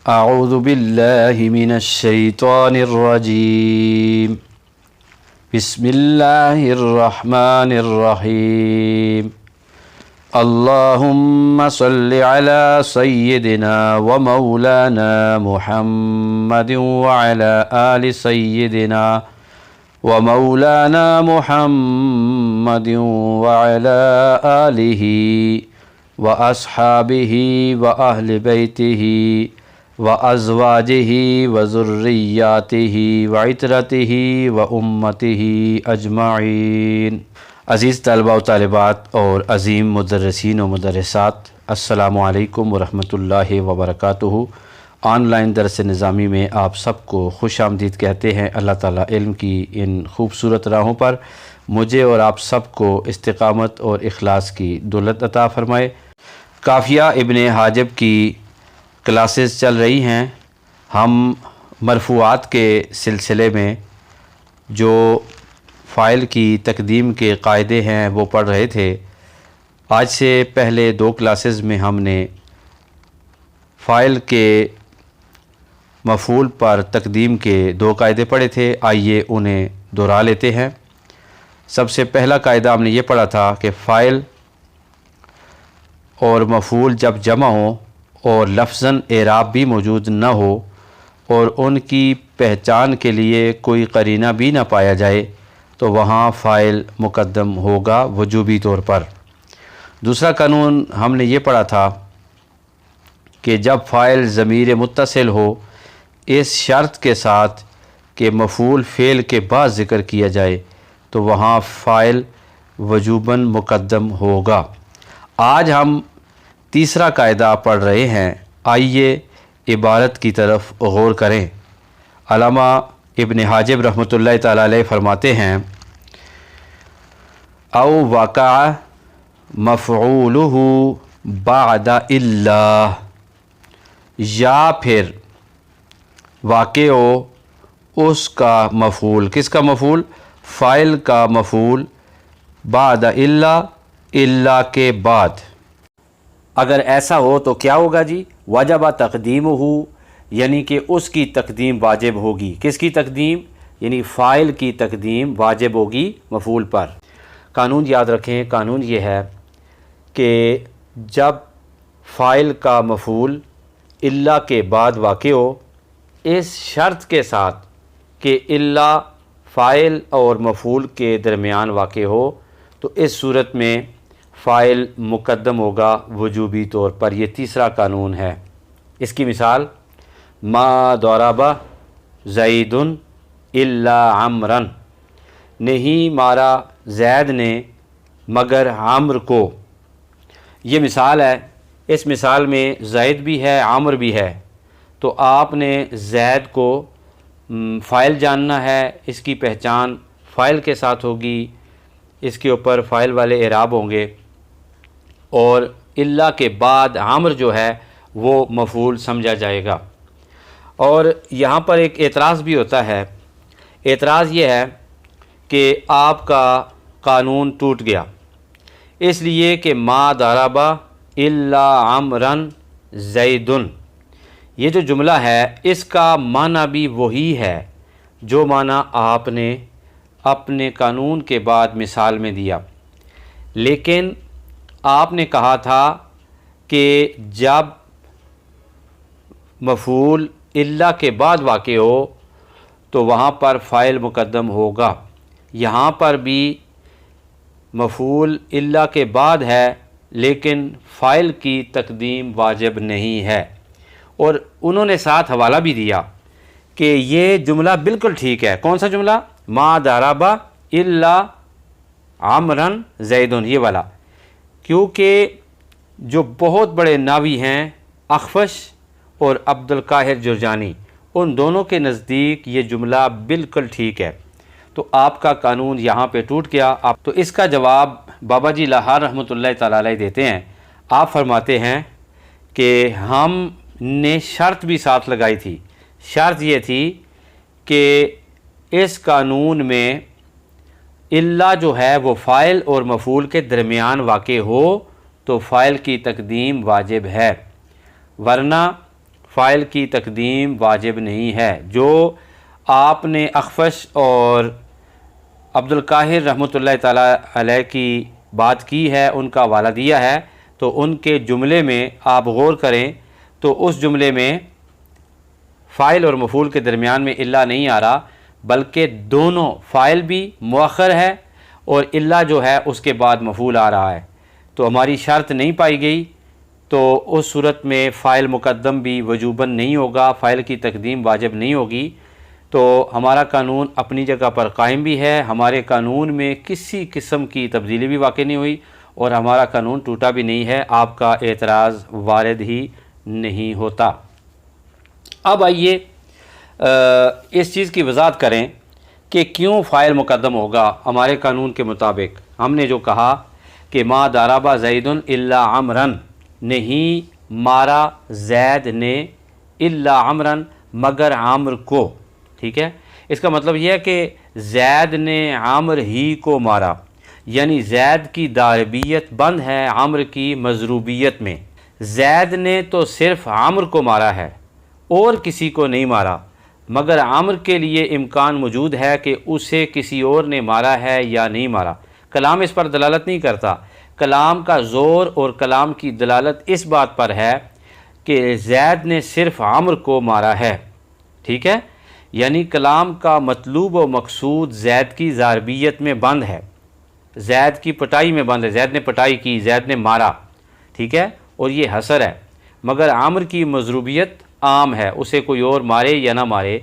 اعوذ باللہ من الشیطان الرجیم بسم اللہ الرحمن الرحیم اللہم صل علی سیدنا و مولانا محمد وعلی آل سیدنا و مولانا محمد وعلی آلہ و اصحابہ و اہل بیتہ و ازواجہ و ذریاتہ و عترتہ و امتہ اجمعین۔ عزیز طلباء و طالبات اور عظیم مدرسین و مدرسات، السلام علیکم ورحمۃ اللہ وبرکاتہ۔ آن لائن درس نظامی میں آپ سب کو خوش آمدید کہتے ہیں۔ اللہ تعالیٰ علم کی ان خوبصورت راہوں پر مجھے اور آپ سب کو استقامت اور اخلاص کی دولت عطا فرمائے۔ قافیہ ابن حاجب کی کلاسز چل رہی ہیں۔ ہم مرفوعات کے سلسلے میں جو فاعل کی تقدیم کے قاعدے ہیں وہ پڑھ رہے تھے۔ آج سے پہلے 2 کلاسز میں ہم نے فاعل کے مفعول پر تقدیم کے 2 قاعدے پڑھے تھے۔ آئیے انہیں دہرا لیتے ہیں۔ سب سے پہلا قاعدہ ہم نے یہ پڑھا تھا کہ فاعل اور مفعول جب جمع ہوں اور لفظاً اعراب بھی موجود نہ ہو اور ان کی پہچان کے لیے کوئی قرینہ بھی نہ پایا جائے تو وہاں فاعل مقدم ہوگا وجوبی طور پر۔ دوسرا قانون ہم نے یہ پڑھا تھا کہ جب فاعل ضمیر متصل ہو اس شرط کے ساتھ کہ مفعول فعل کے بعد ذکر کیا جائے تو وہاں فاعل وجوباً مقدم ہوگا۔ آج ہم تیسرا قاعدہ پڑھ رہے ہیں۔ آئیے عبارت کی طرف غور کریں۔ علامہ ابن حاجب رحمۃ اللہ تعالیٰ علیہ فرماتے ہیں او وقع مفعولہ بعد الا، یا پھر واقع ہو اس کا مفعول، کس کا مفعول؟ فاعل کا مفعول، بعد الا کے بعد۔ اگر ایسا ہو تو کیا ہوگا جی؟ وجب تقدیمہ، یعنی کہ اس کی تقدیم واجب ہوگی۔ کس کی تقدیم؟ یعنی فاعل کی تقدیم واجب ہوگی مفعول پر۔ قانون یاد رکھیں، قانون یہ ہے کہ جب فاعل کا مفعول الا کے بعد واقع ہو اس شرط کے ساتھ کہ الا فاعل اور مفعول کے درمیان واقع ہو تو اس صورت میں فاعل مقدم ہوگا وجوبی طور پر۔ یہ تیسرا قانون ہے۔ اس کی مثال ما ضرب زید الا عمرا، نہیں مارا زید نے مگر عمر کو۔ یہ مثال ہے۔ اس مثال میں زید بھی ہے عمر بھی ہے، تو آپ نے زید کو فاعل جاننا ہے۔ اس کی پہچان فاعل کے ساتھ ہوگی، اس کے اوپر فاعل والے اعراب ہوں گے، اور الا کے بعد عمر جو ہے وہ مفعول سمجھا جائے گا۔ اور یہاں پر ایک اعتراض بھی ہوتا ہے۔ اعتراض یہ ہے کہ آپ کا قانون ٹوٹ گیا، اس لیے کہ ما ضرب الا عمرا زید، یہ جو جملہ ہے اس کا معنی بھی وہی ہے جو معنی آپ نے اپنے قانون کے بعد مثال میں دیا، لیکن آپ نے کہا تھا کہ جب مفعول الا کے بعد واقع ہو تو وہاں پر فاعل مقدم ہوگا۔ یہاں پر بھی مفعول الا کے بعد ہے لیکن فاعل کی تقدیم واجب نہیں ہے، اور انہوں نے ساتھ حوالہ بھی دیا کہ یہ جملہ بالکل ٹھیک ہے۔ کون سا جملہ؟ ما ضرب الا عمرا زید، یہ والا، کیونکہ جو بہت بڑے ناوی ہیں اخفش اور عبد القاہر جرجانی، ان دونوں کے نزدیک یہ جملہ بالکل ٹھیک ہے، تو آپ کا قانون یہاں پہ ٹوٹ گیا۔ آپ تو اس کا جواب بابا جی لاہور رحمۃ اللہ تعالیٰ علیہ دیتے ہیں۔ آپ فرماتے ہیں کہ ہم نے شرط بھی ساتھ لگائی تھی۔ شرط یہ تھی کہ اس قانون میں الا جو ہے وہ فاعل اور مفعول کے درمیان واقع ہو تو فاعل کی تقدیم واجب ہے، ورنہ فائل کی تقدیم واجب نہیں ہے۔ جو آپ نے اخفش اور عبد القاہر رحمۃ اللہ تعالیٰ علیہ کی بات کی ہے، ان کا حوالہ دیا ہے، تو ان کے جملے میں آپ غور کریں تو اس جملے میں فاعل اور مفعول کے درمیان میں الا نہیں آ رہا، بلکہ دونوں فاعل بھی مؤخر ہے اور الا جو ہے اس کے بعد مفعول آ رہا ہے، تو ہماری شرط نہیں پائی گئی، تو اس صورت میں فاعل مقدم بھی وجوباً نہیں ہوگا، فاعل کی تقدیم واجب نہیں ہوگی۔ تو ہمارا قانون اپنی جگہ پر قائم بھی ہے، ہمارے قانون میں کسی قسم کی تبدیلی بھی واقع نہیں ہوئی اور ہمارا قانون ٹوٹا بھی نہیں ہے، آپ کا اعتراض وارد ہی نہیں ہوتا۔ اب آئیے اس چیز کی وضاحت کریں کہ کیوں فاعل مقدم ہوگا ہمارے قانون کے مطابق۔ ہم نے جو کہا کہ ما ضرب زید الا عمرا، نہیں مارا زید نے الا عمرا مگر عامر کو، ٹھیک ہے۔ اس کا مطلب یہ ہے کہ زید نے عامر ہی کو مارا، یعنی زید کی ضاربیت بند ہے عامر کی مضروبیت میں۔ زید نے تو صرف عامر کو مارا ہے اور کسی کو نہیں مارا، مگر عامر کے لیے امکان موجود ہے کہ اسے کسی اور نے مارا ہے یا نہیں مارا۔ کلام اس پر دلالت نہیں کرتا، کلام کا زور اور کلام کی دلالت اس بات پر ہے کہ زید نے صرف عامر کو مارا ہے، ٹھیک ہے۔ یعنی کلام کا مطلوب و مقصود زید کی ضاربیت میں بند ہے، زید کی پٹائی میں بند ہے، زید نے پٹائی کی، زید نے مارا، ٹھیک ہے، اور یہ حصر ہے، مگر عامر کی مضروبیت عام ہے، اسے کوئی اور مارے یا نہ مارے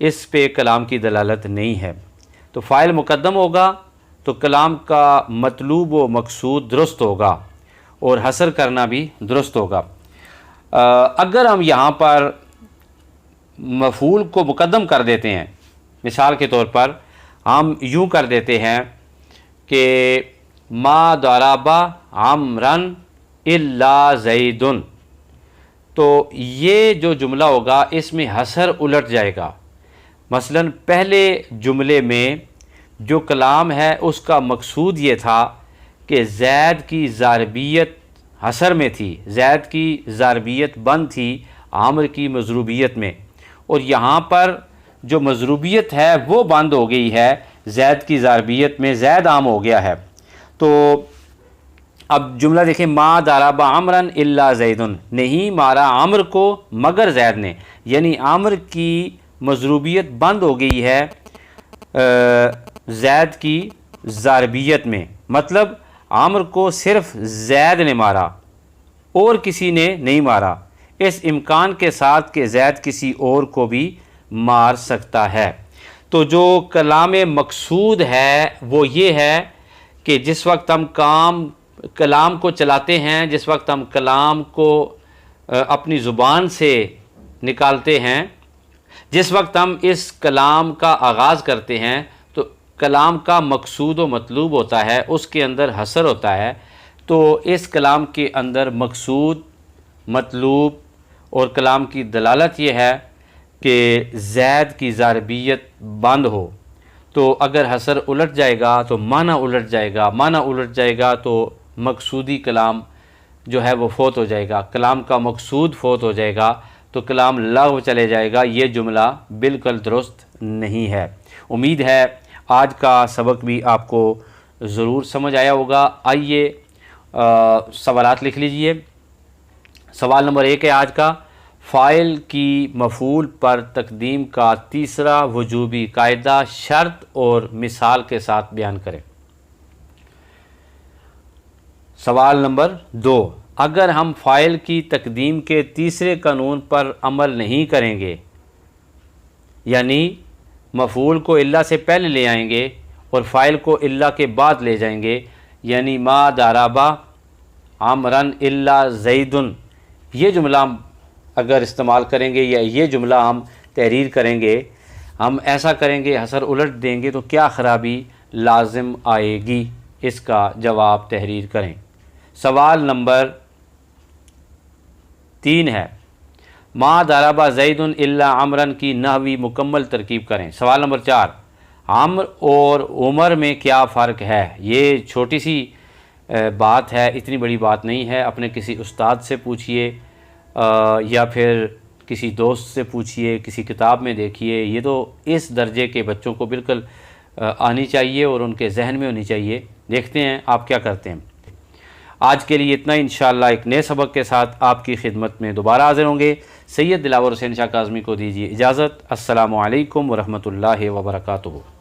اس پہ کلام کی دلالت نہیں ہے۔ تو فاعل مقدم ہوگا تو کلام کا مطلوب و مقصود درست ہوگا اور حصر کرنا بھی درست ہوگا۔ اگر ہم یہاں پر مفعول کو مقدم کر دیتے ہیں، مثال کے طور پر ہم یوں کر دیتے ہیں کہ ما ضرب عمرا الا زید، تو یہ جو جملہ ہوگا اس میں حصر الٹ جائے گا۔ مثلا پہلے جملے میں جو کلام ہے اس کا مقصود یہ تھا کہ زید کی ضاربیت حصر میں تھی، زید کی ضاربیت بند تھی عامر کی مضروبیت میں، اور یہاں پر جو مضروبیت ہے وہ بند ہو گئی ہے زید کی ضاربیت میں، زید عام ہو گیا ہے۔ تو اب جملہ دیکھیں، ما ضرب عمرا الا زید، نہیں مارا عامر کو مگر زید نے، یعنی عامر کی مضروبیت بند ہو گئی ہے زید کی ضاربیت میں، مطلب عامر کو صرف زید نے مارا اور کسی نے نہیں مارا، اس امکان کے ساتھ کہ زید کسی اور کو بھی مار سکتا ہے۔ تو جو کلام مقصود ہے وہ یہ ہے کہ جس وقت ہم کلام کو چلاتے ہیں، جس وقت ہم کلام کو اپنی زبان سے نکالتے ہیں، جس وقت ہم اس کلام کا آغاز کرتے ہیں تو کلام کا مقصود و مطلوب ہوتا ہے، اس کے اندر حصر ہوتا ہے۔ تو اس کلام کے اندر مقصود، مطلوب اور کلام کی دلالت یہ ہے کہ زید کی ضاربیت بند ہو، تو اگر حصر الٹ جائے گا تو معنی الٹ جائے گا، معنی الٹ جائے گا تو مقصودی کلام جو ہے وہ فوت ہو جائے گا، کلام کا مقصود فوت ہو جائے گا تو کلام لغو چلے جائے گا۔ یہ جملہ بالکل درست نہیں ہے۔ امید ہے آج کا سبق بھی آپ کو ضرور سمجھ آیا ہوگا۔ آئیے سوالات لکھ لیجئے۔ سوال نمبر 1 ہے آج کا، فاعل کی مفعول پر تقدیم کا تیسرا وجوبی قاعدہ شرط اور مثال کے ساتھ بیان کریں۔ سوال نمبر 2، اگر ہم فاعل کی تقدیم کے تیسرے قانون پر عمل نہیں کریں گے، یعنی مفعول کو الا سے پہلے لے آئیں گے اور فاعل کو الا کے بعد لے جائیں گے، یعنی ما ضرب عمرا الا زید، یہ جملہ ہم اگر استعمال کریں گے یا یہ جملہ ہم تحریر کریں گے، ہم ایسا کریں گے، حصر الٹ دیں گے تو کیا خرابی لازم آئے گی، اس کا جواب تحریر کریں۔ سوال نمبر 3 ہے، ما ضرب زید الا عمرا کی نحوی مکمل ترکیب کریں۔ سوال نمبر 4، عمر اور عمر میں کیا فرق ہے؟ یہ چھوٹی سی بات ہے، اتنی بڑی بات نہیں ہے، اپنے کسی استاد سے پوچھئے یا پھر کسی دوست سے پوچھیے، کسی کتاب میں دیکھیے، یہ تو اس درجے کے بچوں کو بالکل آنی چاہیے اور ان کے ذہن میں ہونی چاہیے۔ دیکھتے ہیں آپ کیا کرتے ہیں۔ آج کے لیے اتنا، انشاءاللہ ایک نئے سبق کے ساتھ آپ کی خدمت میں دوبارہ حاضر ہوں گے۔ سید دلاور حسین شاہ کاظمی کو دیجیے اجازت۔ السلام علیکم ورحمۃ اللہ وبرکاتہ۔